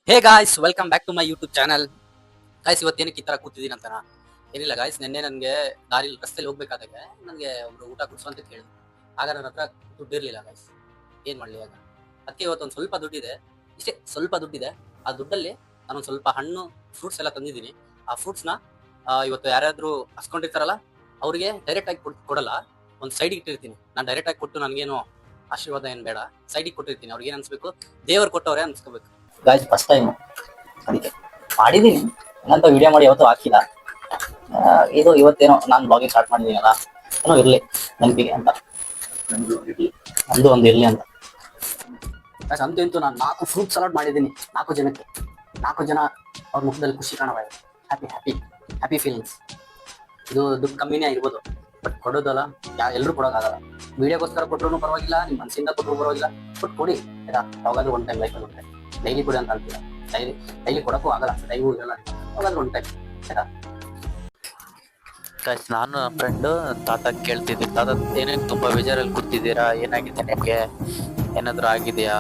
Hey guys, welcome back to my YouTube channel. Guys, ಇವತ್ತೇನಕ್ಕೆ ಈ ತರ ಕೂತಿದ್ದೀನಿ ಅಂತ ಏನಿಲ್ಲ ಗಾಯ್ಸ್. ನಿನ್ನೆ ನನಗೆ ದಾರಿಲಿ ರಸ್ತೆಲಿ ಹೋಗ್ಬೇಕಾದಾಗ ನನಗೆ ಒಬ್ರು ಊಟ ಕೊಡ್ಸು ಅಂತ ಕೇಳಿದ್ರು. ಆಗ ನನ್ನ ಹತ್ರ ದುಡ್ಡು ಇರಲಿಲ್ಲ ಗಾಯ್ಸ್. ಏನ್ ಮಾಡ್ಲಿ ಆಗ? ಅದಕ್ಕೆ ಇವತ್ತೊಂದು ಸ್ವಲ್ಪ ದುಡ್ಡಿದೆ, ಇಷ್ಟೇ ಸ್ವಲ್ಪ ದುಡ್ಡಿದೆ. ಆ ದುಡ್ಡಲ್ಲಿ ನಾನೊಂದು ಸ್ವಲ್ಪ ಹಣ್ಣು ಫ್ರೂಟ್ಸ್ ಎಲ್ಲ ತಂದಿದ್ದೀನಿ. ಆ ಫ್ರೂಟ್ಸ್ನ ಇವತ್ತು ಯಾರಾದ್ರೂ ಹಸ್ಕೊಂಡಿರ್ತಾರಲ್ಲ ಅವ್ರಿಗೆ ಡೈರೆಕ್ಟ್ ಆಗಿ ಕೊಡಲ್ಲ, ಒಂದು ಸೈಡಿಗೆ ಇಟ್ಟಿರ್ತೀನಿ. ನಾನು ಡೈರೆಕ್ಟ್ ಆಗಿ ಕೊಟ್ಟು ನನಗೇನು ಆಶೀರ್ವಾದ ಏನು ಬೇಡ, ಸೈಡಿಗೆ ಕೊಟ್ಟಿರ್ತೀನಿ. ಅವ್ರಿಗೆ ಏನು ಅನ್ಸ್ಬೇಕು, ದೇವ್ರು ಕೊಟ್ಟವ್ರೆ ಅನ್ಸ್ಕೋಬೇಕು ಗಾಯ್ಸ್. ಫಸ್ಟ್ ಟೈಮ್ ಅದಕ್ಕೆ ಮಾಡಿದೀನಿ, ಏನಂತ ವಿಡಿಯೋ ಮಾಡಿ ಯಾವತ್ತೂ ಹಾಕಿಲ್ಲ. ಇದು ಇವತ್ತೇನೋ ನಾನು ಬ್ಲಾಗಿಂಗ್ ಸ್ಟಾರ್ಟ್ ಮಾಡಿದೀನಲ್ಲ, ಏನೋ ಇರ್ಲಿ ನೆನಪಿಗೆ ಅಂತ, ನಂದು ಒಂದು ಇರ್ಲಿ ಅಂತ. ಅಂತೂ ಇಂತೂ ನಾನು 4 ಫ್ರೂಟ್ ಸಲಾಡ್ ಮಾಡಿದ್ದೀನಿ 4 ಜನಕ್ಕೆ. 4 ಜನ ಅವ್ರ ಮುಖದಲ್ಲಿ ಖುಷಿ ಕಾಣಬಾರ್ದು, ಹ್ಯಾಪಿ ಹ್ಯಾಪಿ ಹ್ಯಾಪಿ ಫೀಲಿಂಗ್ಸ್. ಇದು ದುಡ್ಡು ಕಮ್ಮಿನೇ ಆಗಿರ್ಬೋದು, ಬಟ್ ಕೊಡೋದಲ್ಲ ಎಲ್ಲರೂ ಕೊಡೋಕ್ಕಾಗಲ್ಲ. ವಿಡಿಯೋಗೋಸ್ಕರ ಕೊಟ್ಟರು ಪರವಾಗಿಲ್ಲ, ನಿಮ್ಮ ಮನಸ್ಸಿಂದ ಕೊಟ್ಟರು ಪರವಾಗಿಲ್ಲ, ಬಟ್ ಕೊಡಿ ಆಯ್ತಾ. ಯಾವಾಗಾದ್ರೂ ಒನ್ ಟೈಮ್ ಲೈಫಲ್ಲಿ ಕೊಟ್ಟರೆ, ಡೈಲಿ ಕೊಡಿ ಅಂತ ಅಂತೀರ. ಡೈಲಿ ಕೊಡೋಕ್ಕೂ ಆಗಲ್ಲ, ಟೈಮು ಇರಲ್ಲ, ಯಾವಾಗಾದ್ರೂ ಒನ್ ಟೈಮ್ ಆಯ್ತಾ. ನಾನು ನನ್ನ ಫ್ರೆಂಡು ತಾತ ಕೇಳ್ತಿದ್ದೆ, ತಾತ ಏನೇನು ತುಂಬಾ ಬೇಜಾರಲ್ಲಿ ಕೂತಿದ್ದೀರಾ, ಏನಾಗಿದೆ ನಿಮಗೆ, ಏನಾದ್ರು ಆಗಿದೆಯಾ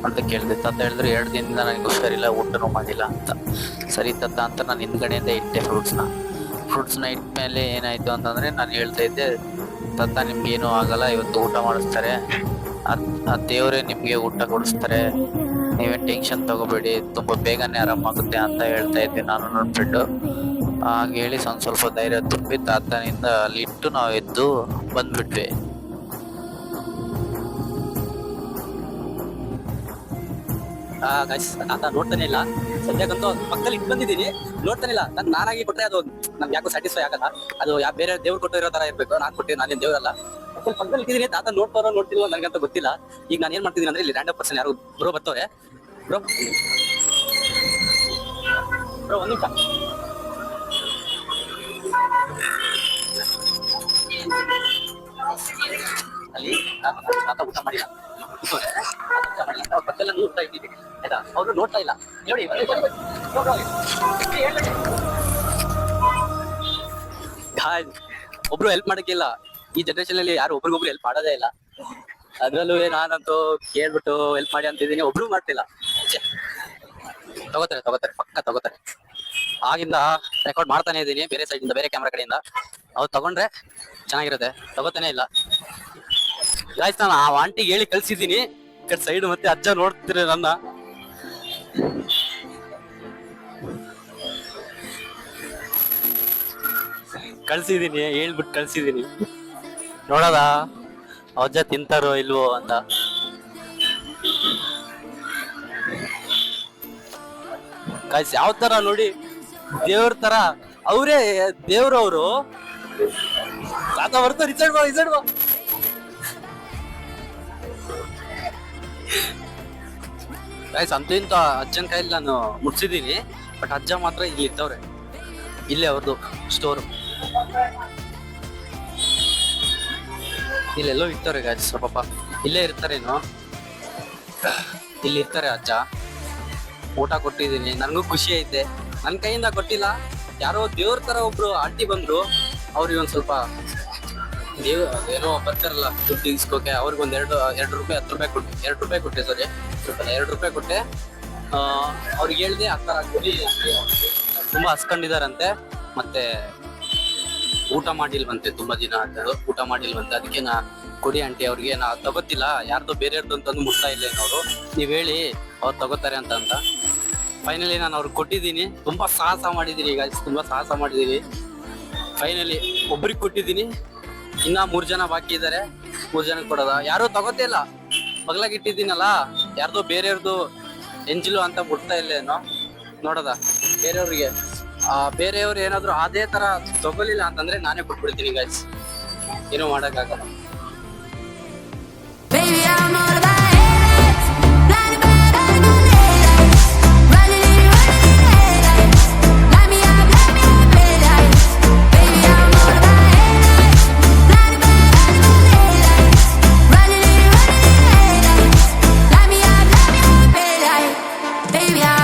ಅಂತ ಕೇಳಿದೆ. ತಾತ ಹೇಳಿದ್ರು 2 ದಿನದಿಂದ ನನಗೆ ಹುಷಾರಿಲ್ಲ, ಊಟನೂ ಮಾಡಿಲ್ಲ ಅಂತ. ಸರಿ ತಾತ ಅಂತ ನಾನು ಹಿಂದ್ಗಡೆಯಿಂದ ಇಟ್ಟೆ ಫ್ರೂಟ್ಸ್ನ ಇಟ್ಮೇಲೆ ಏನಾಯ್ತು ಅಂತಂದ್ರೆ ನಾನು ಹೇಳ್ತಾ ಇದ್ದೆ, ತಾತ ನಿಮ್ಗೇನು ಆಗಲ್ಲ, ಇವತ್ತು ಊಟ ಮಾಡಿಸ್ತಾರೆ, ಆ ದೇವರೇ ನಿಮ್ಗೆ ಊಟ ಕೊಡಿಸ್ತಾರೆ, ನೀವೇನು ಟೆನ್ಷನ್ ತಗೋಬೇಡಿ, ತುಂಬಾ ಬೇಗನೆ ಆರಾಮಾಗುತ್ತೆ ಅಂತ ಹೇಳ್ತಾ ಇದ್ದೆ ನಾನು ನನ್ನ ಫ್ರೆಂಡು. ಹಾಗೆ ಹೇಳಿ ಸ್ವಲ್ಪ ಧೈರ್ಯ ತುಂಬಿ ತಾತನಿಂದ ಅಲ್ಲಿಟ್ಟು ನಾವು ಎದ್ದು ಬಂದ್ಬಿಟ್ವಿ. ತಾತ ನೋಡ್ತಾನೆ ಇಲ್ಲ ಸದ್ಯಕ್ಕಂತೂ, ಪಕ್ಕದಲ್ಲಿ ಇಟ್ಟು ಬಂದಿದ್ದೀನಿ, ನೋಡ್ತಾನೆ ಇಲ್ಲ. ನಾನಾಗಿ ಕೊಟ್ಟರೆ ಅದು ನಮ್ಗೆ ಯಾಕೋ ಸ್ಯಾಟಿಸ್ಫೈ ಆಗಲ್ಲ. ಅದು ಬೇರೆ ದೇವ್ರು ಕೊಟ್ಟಿರೋ ತರ ಇರ್ಬೇಕು. ನಾನು ಕೊಟ್ಟಿದ್ದು ನಾನೇನು ದೇವ್ರಲ್ಲ. ಪಕ್ಕದಲ್ಲಿ ಇಟ್ಟಿದ್ದೀನಿ, ತಾತ ನೋಡ್ತಿಲ್ವೋ ನನಗಂತ ಗೊತ್ತಿಲ್ಲ. ಈಗ ನಾನು ಏನ್ ಮಾಡ್ತಿದ್ದೀನಿ ಅಂದ್ರೆ, ಇಲ್ಲಿ ರ್ಯಾಂಡಮ್ ಪರ್ಸನ್ ಯಾರು ಬ್ರೋ ಬರ್ತವ್ರೆ. ಬ್ರೋ ಒಂದು ನಿಮಿಷ. ಅಲ್ಲಿ ತಾತ ಊಟ ಮಾಡಿಲ್ಲ, ಪಕ್ಕದಲ್ಲಿ ಊಟ ಇಟ್ಟಿದ್ದೀನಿ ಆಯ್ತಾ. ಅವರು ನೋಡ್ತಾ ಇಲ್ಲ ನೋಡಿ. ಒಬ್ರು ಹೆಲ್ಪ್ ಮಾಡಕ್ಕಿಲ್ಲ ಈ ಜನರೇಷನ್ ಅಲ್ಲಿ, ಯಾರು ಒಬ್ರಿಗೊಬ್ರು ಹೆಲ್ಪ್ ಮಾಡೋದೇ ಇಲ್ಲ. ಅದ್ರಲ್ಲೂ ನಾನಂತೂ ಕೇಳ್ಬಿಟ್ಟು ಹೆಲ್ಪ್ ಮಾಡಿ ಅಂತಿದ್ದೀನಿ, ಒಬ್ರು ಮಾಡ್ತಿಲ್ಲ. ತಗೋತಾರೆ ಪಕ್ಕ ತಗೋತಾರೆ. ಆಗಿಂದ ರೆಕಾರ್ಡ್ ಮಾಡ್ತಾನೆ ಇದ್ದೀನಿ, ಬೇರೆ ಸೈಡ್ ಇಂದ, ಬೇರೆ ಕ್ಯಾಮ್ರಾ ಕಡೆಯಿಂದ. ಅವ್ರು ತಗೊಂಡ್ರೆ ಚೆನ್ನಾಗಿರುತ್ತೆ, ತಗೋತಾನೆ ಇಲ್ಲ ಗಾಯ್ಸ್. ನಾನು ಆ ಆಂಟಿಗೆ ಹೇಳಿ ಕಳ್ಸಿದ್ದೀನಿ ಸೈಡ್, ಮತ್ತೆ ಅಜ್ಜ ನೋಡ್ತಿರ ನನ್ನ. ಕಳ್ಸಿದೀನಿ, ಹೇಳ್ಬಿಟ್ಟು ಕಳ್ಸಿದೀನಿ, ನೋಡದ ಅಜ್ಜ ತಿಂತಾರೋ ಇಲ್ವೋ ಅಂತ. ಗಾಯ್ಸ್, ಯಾವ ತರ ನೋಡಿ, ದೇವ್ರ ತರ ಅವರೇ ದೇವ್ರವ್ರು. ತಾತ ಬರ್ತಾರೆ, ಇಸಡ್ ಬಾ. ಗಾಯ್ಸ್, ಅಂತೂ ಇಂತ ಅಜ್ಜನ ಕೈಯಲ್ಲಿ ನಾನು ಮುಟ್ಸಿದೀನಿ, ಬಟ್ ಅಜ್ಜ ಮಾತ್ರ ಇಲ್ಲಿ ಇರ್ತವ್ರೆ. ಇಲ್ಲೇ ಅವ್ರದ್ದು ಸ್ಟೋರು, ಇಲ್ಲೆಲ್ಲೋ ಇರ್ತವ್ರೆ ಗಾಯ್ಸ್. ಪಾಪ ಇಲ್ಲೇ ಇರ್ತಾರೇನು, ಇಲ್ಲಿ ಇರ್ತಾರೆ ಅಜ್ಜ. ಊಟ ಕೊಟ್ಟಿದ್ದೀನಿ, ನನಗೂ ಖುಷಿ ಐತೆ. ನನ್ನ ಕೈಯಿಂದ ಕೊಟ್ಟಿಲ್ಲ, ಯಾರೋ ದೇವ್ರ ತರ ಒಬ್ರು ಆಂಟಿ ಬಂದ್ರು. ಅವ್ರಿಗೆ ಒಂದ್ ಸ್ವಲ್ಪ ಏನೋ ಬರ್ತಾರಲ್ಲ ದುಡ್ಡು ಇಸ್ಕೋಕೆ, ಅವ್ರಿಗೊಂದು 2 ರೂಪಾಯಿ 10 ರೂಪಾಯಿ ಕೊಟ್ಟು 2 ರೂಪಾಯಿ ಕೊಟ್ಟೆ. ಸಾರಿ 2 ರೂಪಾಯಿ ಕೊಟ್ಟೆ. ಅವ್ರಿಗೆ ಹೇಳ್ದೆ ಆ ಥರ ಕೊಡಿ, ತುಂಬಾ ಹಸ್ಕೊಂಡಿದಾರಂತೆ, ಮತ್ತೆ ಊಟ ಮಾಡಿಲ್ವಂತೆ, ತುಂಬಾ ದಿನ ಆದ್ರು ಊಟ ಮಾಡಿಲ್ವಂತೆ. ಅದಕ್ಕೆ ನಾ ಕೊಡಿ ಆಂಟಿ ಅವ್ರಿಗೆ, ನಾ ತಗೋತಿಲ್ಲ, ಯಾರ್ದೋ ಬೇರೆಯವ್ರದ್ದು ಅಂತಂದು ಮುಟ್ತಾ ಇಲ್ಲ ಏನವರು, ನೀವ್ ಹೇಳಿ ಅವ್ರು ತಗೋತಾರೆ ಅಂತ. ಫೈನಲಿ ನಾನು ಅವ್ರಿಗೆ ಕೊಟ್ಟಿದ್ದೀನಿ. ತುಂಬಾ ಸಾಹಸ ಮಾಡಿದೀನಿ ಈಗ, ತುಂಬಾ ಸಾಹಸ ಮಾಡಿದೀನಿ. ಫೈನಲಿ ಒಬ್ರಿಗೆ ಕೊಟ್ಟಿದ್ದೀನಿ, ಇನ್ನ 3 ಜನ ಬಾಕಿ ಇದ್ದಾರೆ. 3 ಜನಕ್ಕೆ ಕೊಡೋದ, ಯಾರು ತಗೋತೇ ಇಲ್ಲ. ಬಗ್ಲಾಗಿ ಇಟ್ಟಿದ್ದೀನಲ್ಲ, ಯಾರ್ದೋ ಬೇರೆಯವ್ರದ್ದು ಎಂಜಿಲು ಅಂತ ಮುಟ್ತಾ ಇಲ್ಲ ಏನೋ, ನೋಡೋದ ಬೇರೆಯವ್ರಿಗೆ. ಬೇರೆಯವ್ರು ಏನಾದ್ರು ಅದೇ ತರ ತಗೊಲಿಲ್ಲ ಅಂತಂದ್ರೆ ನಾನೇ ಕೊಟ್ಬಿಡ್ತೀನಿ ಗಾಯ್ಸ್, ಏನೂ ಮಾಡಕ್ಕಾಗಲ್ಲ.